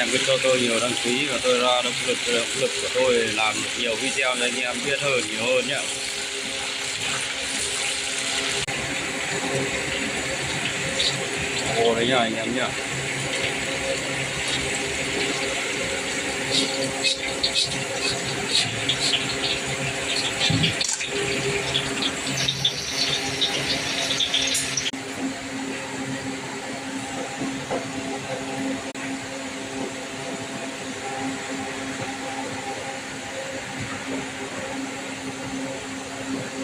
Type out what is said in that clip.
em biết cho tôi nhiều đăng ký và tôi ra động lực của tôi làm nhiều video cho anh em biết hơn nhiều hơn nhé. Ồ đấy nhá anh em nhá.